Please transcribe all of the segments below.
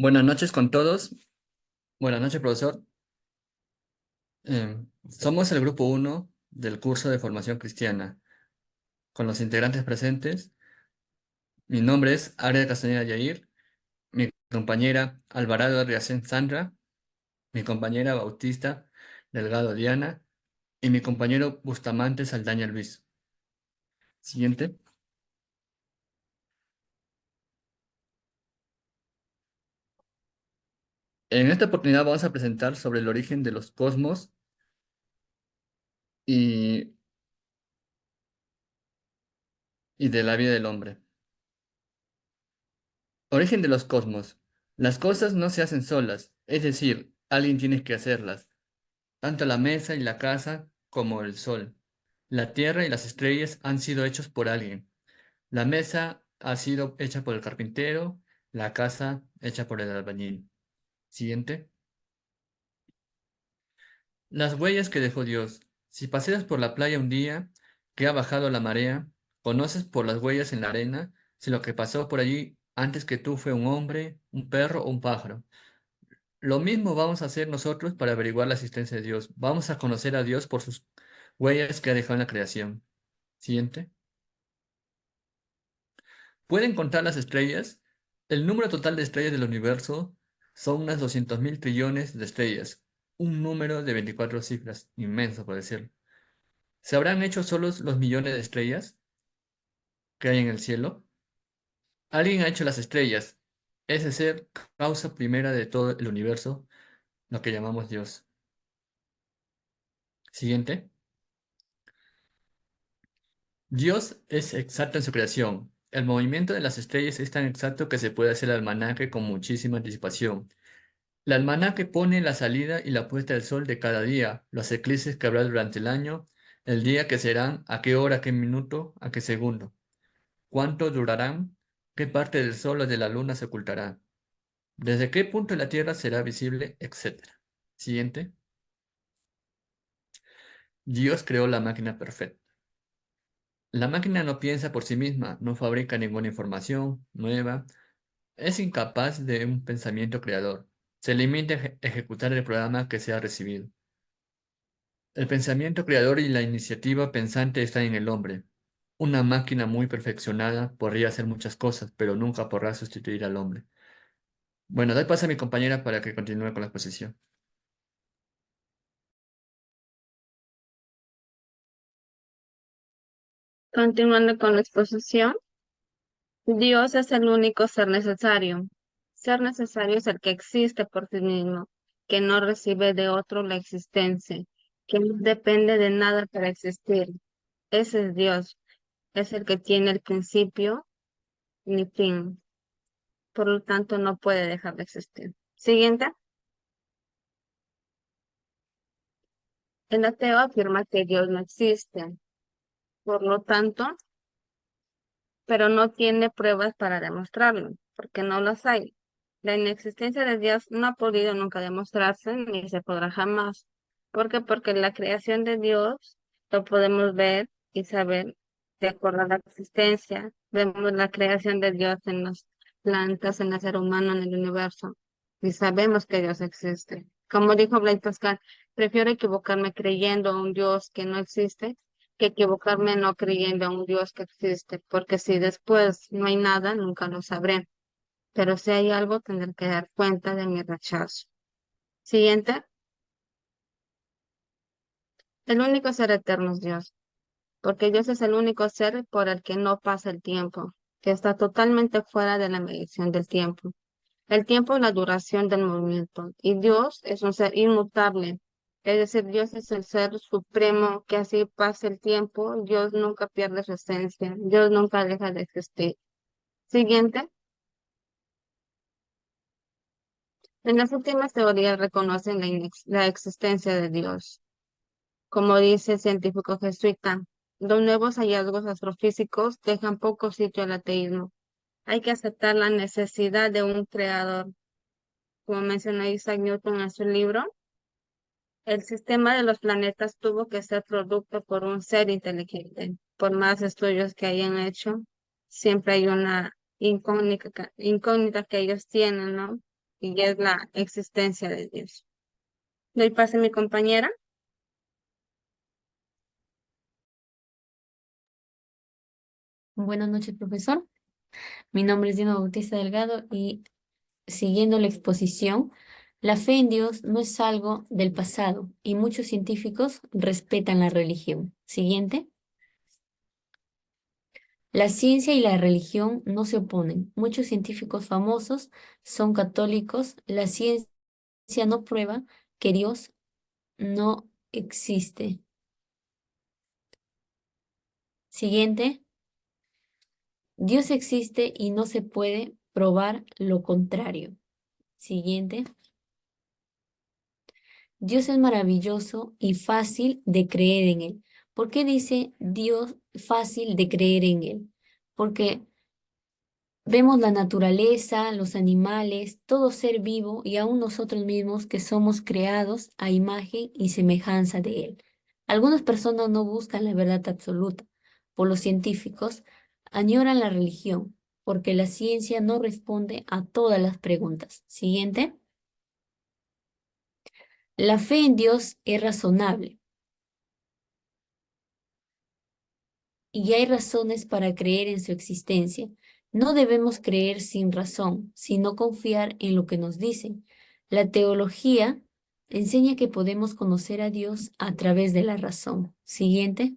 Buenas noches con todos. Buenas noches, profesor. Somos el grupo uno del curso de formación cristiana. Con los integrantes presentes, mi nombre es Aria Castañeda Yair, mi compañera Alvarado Riacén Sandra, mi compañera Bautista Delgado Diana y mi compañero Bustamante Saldaña Luis. Siguiente. En esta oportunidad vamos a presentar sobre el origen de los cosmos y, y de la vida del hombre. Origen de los cosmos. Las cosas no se hacen solas, es decir, alguien tiene que hacerlas, tanto la mesa y la casa como el sol. La tierra y las estrellas han sido hechos por alguien. La mesa ha sido hecha por el carpintero, la casa hecha por el albañil. Siguiente. Las huellas que dejó Dios. Si paseas por la playa un día que ha bajado la marea, conoces por las huellas en la arena si lo que pasó por allí antes que tú fue un hombre, un perro o un pájaro. Lo mismo vamos a hacer nosotros para averiguar la existencia de Dios. Vamos a conocer a Dios por sus huellas que ha dejado en la creación. Siguiente. ¿Pueden contar las estrellas? El número total de estrellas del universo son unas 200.000 trillones de estrellas. Un número de 24 cifras, inmenso por decirlo. ¿Se habrán hecho solos los millones de estrellas que hay en el cielo? Alguien ha hecho las estrellas. Ese ser, causa primera de todo el universo, lo que llamamos Dios. Siguiente. Dios es exacto en su creación. El movimiento de las estrellas es tan exacto que se puede hacer el almanaque con muchísima anticipación. El almanaque pone la salida y la puesta del sol de cada día, los eclipses que habrá durante el año, el día que serán, a qué hora, a qué minuto, a qué segundo, cuánto durarán, qué parte del sol o de la luna se ocultará, desde qué punto de la Tierra será visible, etc. Siguiente. Dios creó la máquina perfecta. La máquina no piensa por sí misma, no fabrica ninguna información nueva. Es incapaz de un pensamiento creador. Se limita a ejecutar el programa que se ha recibido. El pensamiento creador y la iniciativa pensante están en el hombre. Una máquina muy perfeccionada podría hacer muchas cosas, pero nunca podrá sustituir al hombre. Bueno, doy paso a mi compañera para que continúe con la exposición. Continuando con la exposición, Dios es el único ser necesario. Ser necesario es el que existe por sí mismo, que no recibe de otro la existencia, que no depende de nada para existir. Ese es Dios, es el que tiene el principio ni fin, por lo tanto no puede dejar de existir. Siguiente, el ateo afirma que Dios no existe, por lo tanto, pero no tiene pruebas para demostrarlo, porque no las hay. La inexistencia de Dios no ha podido nunca demostrarse ni se podrá jamás. ¿Por qué? Porque la creación de Dios lo podemos ver y saber de acuerdo a la existencia. Vemos la creación de Dios en las plantas, en el ser humano, en el universo, y sabemos que Dios existe. Como dijo Blaise Pascal, prefiero equivocarme creyendo a un Dios que no existe que equivocarme no creyendo a un Dios que existe, porque si después no hay nada, nunca lo sabré. Pero si hay algo, tendré que dar cuenta de mi rechazo. Siguiente, el único ser eterno es Dios, porque Dios es el único ser por el que no pasa el tiempo, que está totalmente fuera de la medición del tiempo. El tiempo es la duración del movimiento, y Dios es un ser inmutable. Es decir, Dios es el ser supremo que así pasa el tiempo, Dios nunca pierde su esencia, Dios nunca deja de existir. Siguiente, en las últimas teorías reconocen la existencia de Dios. Como dice el científico jesuita, los nuevos hallazgos astrofísicos dejan poco sitio al ateísmo. Hay que aceptar la necesidad de un creador. Como mencionó Isaac Newton en su libro, el sistema de los planetas tuvo que ser producto por un ser inteligente. Por más estudios que hayan hecho, siempre hay una incógnita que ellos tienen, ¿no? y es la existencia de Dios. Doy pase a mi compañera. Buenas noches, profesor. Mi nombre es Dina Bautista Delgado y siguiendo la exposición, la fe en Dios no es algo del pasado y muchos científicos respetan la religión. Siguiente. La ciencia y la religión no se oponen. Muchos científicos famosos son católicos. La ciencia no prueba que Dios no existe. Siguiente. Dios existe y no se puede probar lo contrario. Siguiente. Dios es maravilloso y fácil de creer en Él. ¿Por qué dice Dios fácil de creer en Él? Porque vemos la naturaleza, los animales, todo ser vivo y aún nosotros mismos que somos creados a imagen y semejanza de Él. Algunas personas no buscan la verdad absoluta. Por los científicos, añoran la religión, porque la ciencia no responde a todas las preguntas. Siguiente. La fe en Dios es razonable. Y hay razones para creer en su existencia. No debemos creer sin razón, sino confiar en lo que nos dicen. La teología enseña que podemos conocer a Dios a través de la razón. Siguiente.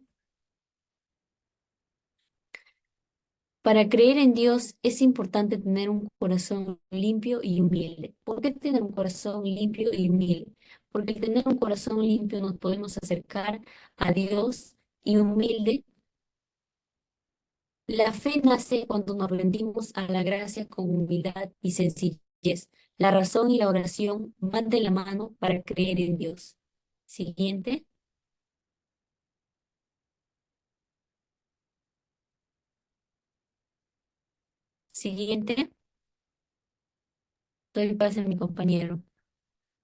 Para creer en Dios es importante tener un corazón limpio y humilde. ¿Por qué tener un corazón limpio y humilde? Porque al tener un corazón limpio nos podemos acercar a Dios y humilde. La fe nace cuando nos rendimos a la gracia con humildad y sencillez. La razón y la oración van de la mano para creer en Dios. Siguiente. Siguiente. Doy pase a mi compañero.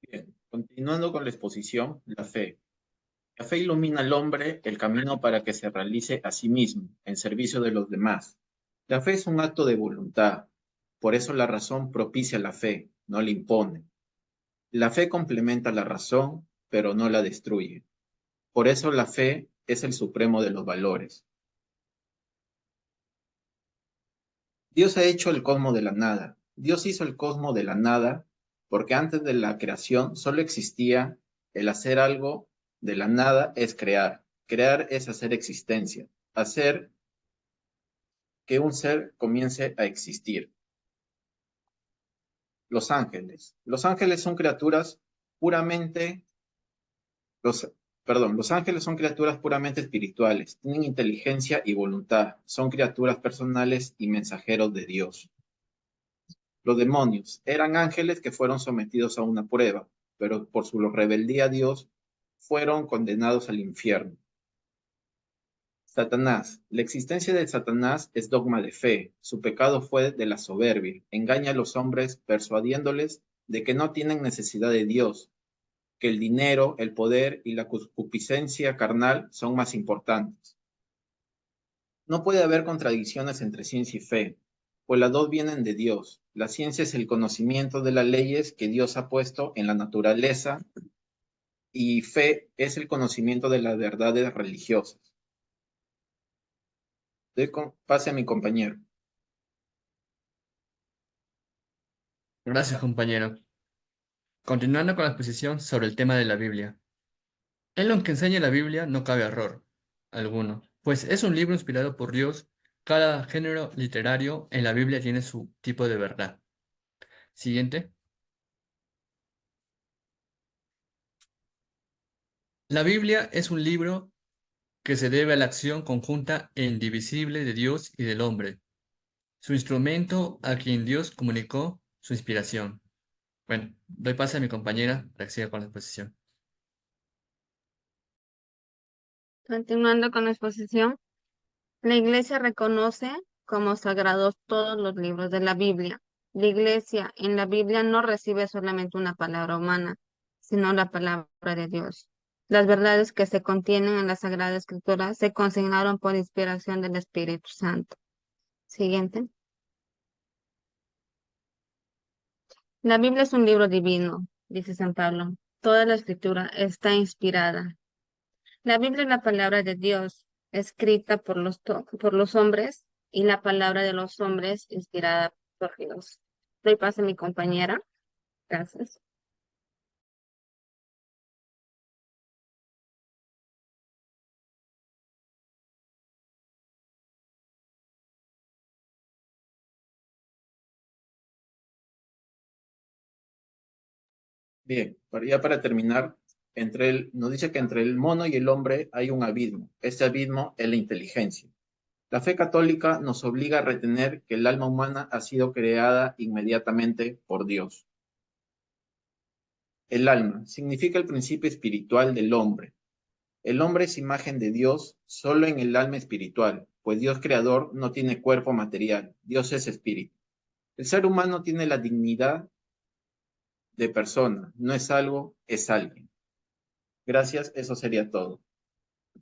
Bien, continuando con la exposición, la fe. La fe ilumina al hombre el camino para que se realice a sí mismo, en servicio de los demás. La fe es un acto de voluntad, por eso la razón propicia la fe, no la impone. La fe complementa la razón, pero no la destruye. Por eso la fe es el supremo de los valores. Dios ha hecho el cosmos de la nada. Dios hizo el cosmos de la nada porque antes de la creación solo existía el hacer algo de la nada es crear. Crear es hacer existencia, hacer que un ser comience a existir. Los ángeles. Los ángeles son criaturas puramente, los ángeles son criaturas puramente espirituales, tienen inteligencia y voluntad, son criaturas personales y mensajeros de Dios. Los demonios eran ángeles que fueron sometidos a una prueba, pero por su rebeldía a Dios fueron condenados al infierno. Satanás. La existencia de Satanás es dogma de fe. Su pecado fue de la soberbia. Engaña a los hombres persuadiéndoles de que no tienen necesidad de Dios, que el dinero, el poder y la concupiscencia carnal son más importantes. No puede haber contradicciones entre ciencia y fe, pues las dos vienen de Dios. La ciencia es el conocimiento de las leyes que Dios ha puesto en la naturaleza y fe es el conocimiento de las verdades religiosas. Pase a mi compañero. Gracias, compañero. Continuando con la exposición sobre el tema de la Biblia. En lo que enseña la Biblia no cabe error alguno, pues es un libro inspirado por Dios. Cada género literario en la Biblia tiene su tipo de verdad. Siguiente. La Biblia es un libro que se debe a la acción conjunta e indivisible de Dios y del hombre, su instrumento a quien Dios comunicó su inspiración. Bueno, doy pase a mi compañera para que siga con la exposición. Continuando con la exposición, la Iglesia reconoce como sagrados todos los libros de la Biblia. La Iglesia en la Biblia no recibe solamente una palabra humana, sino la palabra de Dios. Las verdades que se contienen en la Sagrada Escritura se consignaron por inspiración del Espíritu Santo. Siguiente. La Biblia es un libro divino, dice San Pablo. Toda la escritura está inspirada. La Biblia es la palabra de Dios, escrita por los hombres, y la palabra de los hombres inspirada por Dios. Doy paso a mi compañera. Gracias. Bien, ya para terminar, nos dice que entre el mono y el hombre hay un abismo. Este abismo es la inteligencia. La fe católica nos obliga a retener que el alma humana ha sido creada inmediatamente por Dios. El alma significa el principio espiritual del hombre. El hombre es imagen de Dios solo en el alma espiritual, pues Dios creador no tiene cuerpo material, Dios es espíritu. El ser humano tiene la dignidad de persona, no es algo, es alguien. Gracias, eso sería todo.